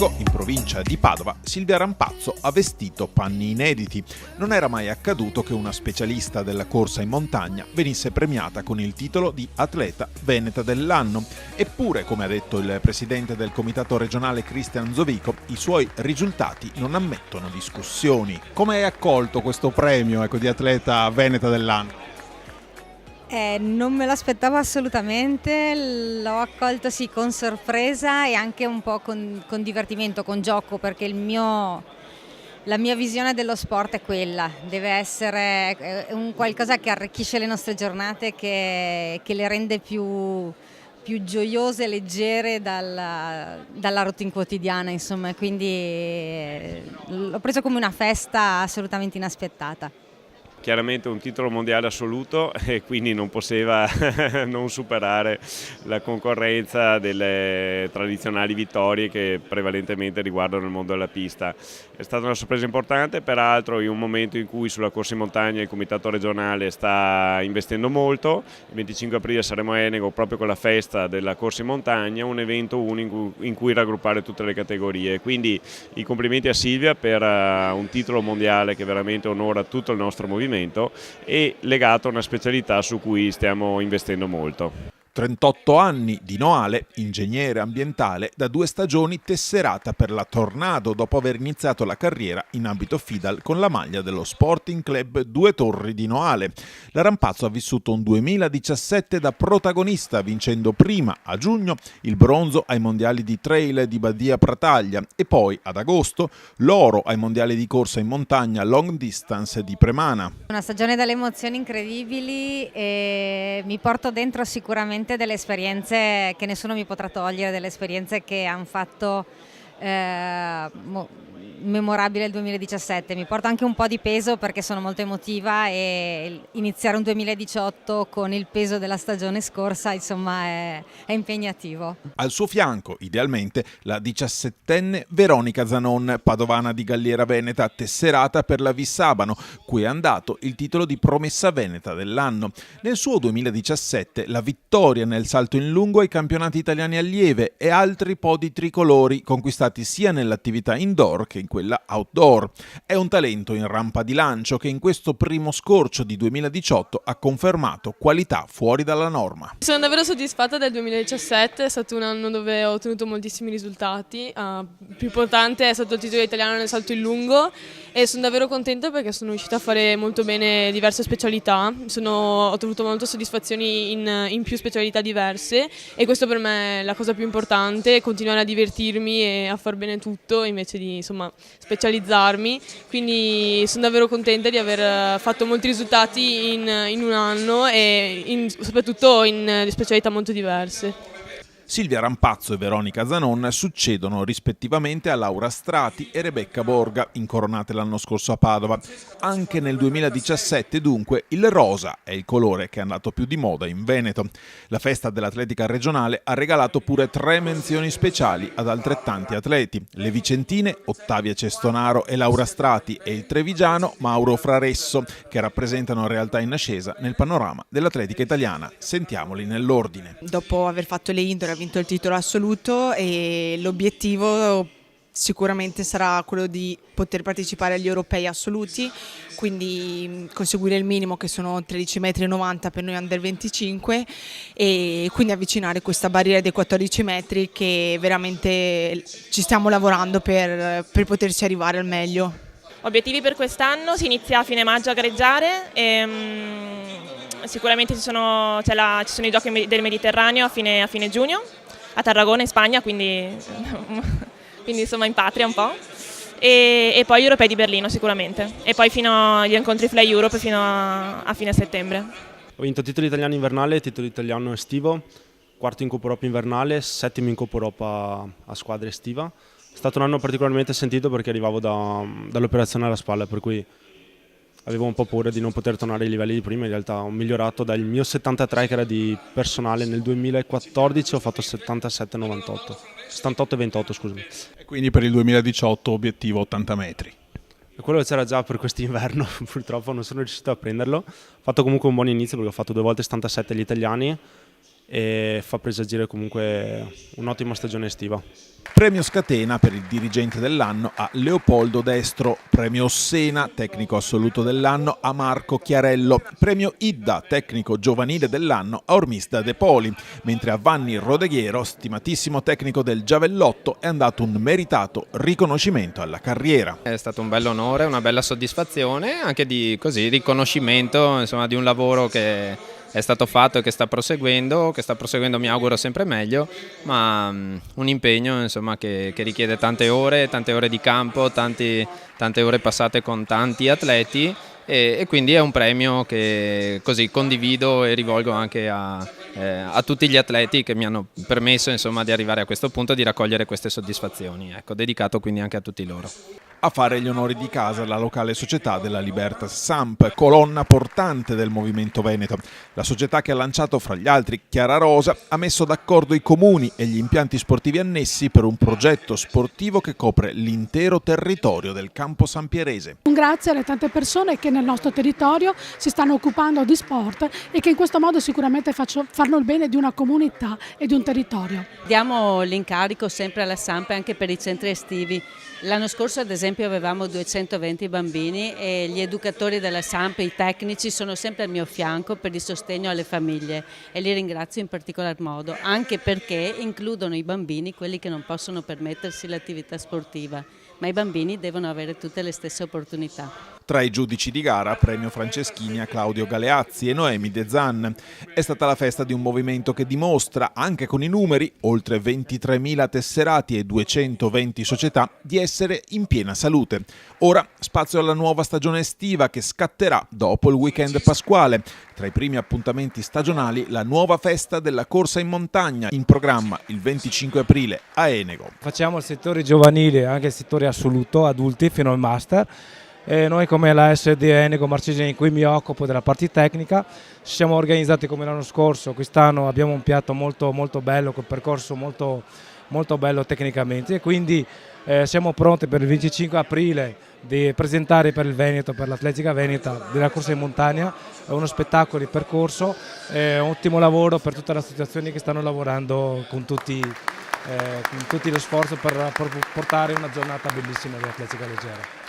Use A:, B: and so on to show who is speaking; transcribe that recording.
A: Zovicco, in provincia di Padova, Silvia Rampazzo ha vestito panni inediti. Non era mai accaduto che una specialista della corsa in montagna venisse premiata con il titolo di atleta veneta dell'anno. Eppure, come ha detto il presidente del comitato regionale Cristian Zovicco, i suoi risultati non ammettono discussioni. Come hai accolto questo premio di atleta veneta dell'anno?
B: Non me l'aspettavo assolutamente, l'ho accolto sì con sorpresa e anche un po' con divertimento, con gioco, perché la mia visione dello sport è quella, deve essere un qualcosa che arricchisce le nostre giornate, che le rende più gioiose, leggere dalla routine quotidiana, insomma, quindi l'ho preso come una festa assolutamente inaspettata.
C: Chiaramente un titolo mondiale assoluto e quindi non poteva non superare la concorrenza delle tradizionali vittorie che prevalentemente riguardano il mondo della pista. È stata una sorpresa importante, peraltro in un momento in cui sulla corsa in montagna il comitato regionale sta investendo molto. Il 25 aprile saremo a Enego proprio con la festa della corsa in montagna, un evento unico in cui raggruppare tutte le categorie. Quindi i complimenti a Silvia per un titolo mondiale che veramente onora tutto il nostro movimento e legato a una specialità su cui stiamo investendo molto.
A: 38 anni di Noale, ingegnere ambientale, da 2 stagioni tesserata per la Tornado dopo aver iniziato la carriera in ambito FIDAL con la maglia dello Sporting Club Due Torri di Noale. La Rampazzo ha vissuto un 2017 da protagonista, vincendo prima a giugno il bronzo ai mondiali di trail di Badia Prataglia e poi ad agosto l'oro ai mondiali di corsa in montagna long distance di Premana.
B: Una stagione dalle emozioni incredibili e mi porto dentro sicuramente delle esperienze che nessuno mi potrà togliere, delle esperienze che hanno fatto memorabile il 2017. Mi porto anche un po' di peso perché sono molto emotiva e iniziare un 2018 con il peso della stagione scorsa, insomma, è impegnativo.
A: Al suo fianco, idealmente, la 17enne Veronica Zanon, padovana di Galliera Veneta, tesserata per la Vissabano, cui è andato il titolo di promessa veneta dell'anno. Nel suo 2017 la vittoria nel salto in lungo ai campionati italiani allieve e altri podi tricolori conquistati sia nell'attività indoor che in quella outdoor. È un talento in rampa di lancio che in questo primo scorcio di 2018 ha confermato qualità fuori dalla norma.
D: Sono davvero soddisfatta del 2017, è stato un anno dove ho ottenuto moltissimi risultati, il più importante è stato il titolo italiano nel salto in lungo e sono davvero contenta perché sono riuscita a fare molto bene diverse specialità, ho avuto molte soddisfazioni in più specialità diverse e questo per me è la cosa più importante, continuare a divertirmi e a far bene tutto invece di specializzarmi, quindi sono davvero contenta di aver fatto molti risultati in un anno e soprattutto in specialità molto diverse.
A: Silvia Rampazzo e Veronica Zanon succedono rispettivamente a Laura Strati e Rebecca Borga, incoronate l'anno scorso a Padova. Anche nel 2017 dunque il rosa è il colore che è andato più di moda in Veneto. La festa dell'atletica regionale ha regalato pure 3 menzioni speciali ad altrettanti atleti. Le vicentine Ottavia Cestonaro e Laura Strati e il trevigiano Mauro Fraresso, che rappresentano realtà in ascesa nel panorama dell'atletica italiana. Sentiamoli nell'ordine.
E: Dopo aver fatto le indoor ha vinto il titolo assoluto e l'obiettivo sicuramente sarà quello di poter partecipare agli europei assoluti, quindi conseguire il minimo che sono 13,90 m per noi under 25 e quindi avvicinare questa barriera dei 14 metri che veramente ci stiamo lavorando per poterci arrivare al meglio.
F: Obiettivi per quest'anno: si inizia a fine maggio a gareggiare e sicuramente ci sono i giochi del Mediterraneo a fine giugno a Tarragona in Spagna, quindi insomma in patria un po', e poi gli europei di Berlino sicuramente e poi fino agli incontri Fly Europe fino a fine settembre.
G: Ho vinto titolo italiano invernale, titolo italiano estivo, quarto in Coppa Europa invernale, settimo in Coppa Europa a squadra estiva. È stato un anno particolarmente sentito perché arrivavo dall'operazione alla spalla, per cui avevo un po' paura di non poter tornare ai livelli di prima. In realtà ho migliorato dal mio 73 che era di personale nel 2014, ho fatto 77,98, 78,28 scusami.
A: E quindi per il 2018 obiettivo 80 metri.
G: E quello c'era già per quest'inverno, purtroppo non sono riuscito a prenderlo. Ho fatto comunque un buon inizio perché ho fatto 2 volte 77 agli italiani e fa presagire comunque un'ottima stagione estiva.
A: Premio Scatena per il dirigente dell'anno a Leopoldo Destro, premio Ossena, tecnico assoluto dell'anno a Marco Chiarello, premio Idda, tecnico giovanile dell'anno a Ormisda De Poli, mentre a Vanni Rodeghiero, stimatissimo tecnico del Giavellotto, è andato un meritato riconoscimento alla carriera.
H: È stato un bel onore, una bella soddisfazione, anche di riconoscimento, insomma, di un lavoro che è stato fatto e che sta proseguendo mi auguro sempre meglio, ma un impegno, insomma, che richiede tante ore di campo, tante ore passate con tanti atleti e quindi è un premio che così condivido e rivolgo anche a tutti gli atleti che mi hanno permesso, insomma, di arrivare a questo punto, di raccogliere queste soddisfazioni. Ecco, dedicato quindi anche a tutti loro.
A: A fare gli onori di casa la locale società della Libertas Samp, colonna portante del movimento veneto. La società che ha lanciato, fra gli altri, Chiara Rosa, ha messo d'accordo i comuni e gli impianti sportivi annessi per un progetto sportivo che copre l'intero territorio del campo sampierese.
I: Grazie alle tante persone che nel nostro territorio si stanno occupando di sport e che in questo modo sicuramente fanno il bene di una comunità e di un territorio.
J: Diamo l'incarico sempre alla Samp anche per i centri estivi. L'anno scorso ad esempio avevamo 220 bambini e gli educatori della Samp, i tecnici, sono sempre al mio fianco per il sostegno alle famiglie e li ringrazio in particolar modo, anche perché includono i bambini, quelli che non possono permettersi l'attività sportiva, ma i bambini devono avere tutte le stesse opportunità.
A: Tra i giudici di gara, premio Franceschini a Claudio Galeazzi e Noemi De Zan. È stata la festa di un movimento che dimostra, anche con i numeri, oltre 23.000 tesserati e 220 società, di essere in piena salute. Ora spazio alla nuova stagione estiva che scatterà dopo il weekend pasquale. Tra i primi appuntamenti stagionali, la nuova festa della corsa in montagna, in programma il 25 aprile a Enego.
K: Facciamo il settore giovanile, anche il settore assoluto, adulti fino al master. E noi come la SD Enego Marcesini, in cui mi occupo della parte tecnica, ci siamo organizzati come l'anno scorso. Quest'anno abbiamo un piatto molto bello, con un percorso molto bello tecnicamente, e quindi siamo pronti per il 25 aprile di presentare per il Veneto, per l'Atletica Veneta, della corsa in montagna. È uno spettacolo di percorso, un ottimo lavoro per tutte le associazioni che stanno lavorando con tutti lo sforzo per portare una giornata bellissima di atletica leggera.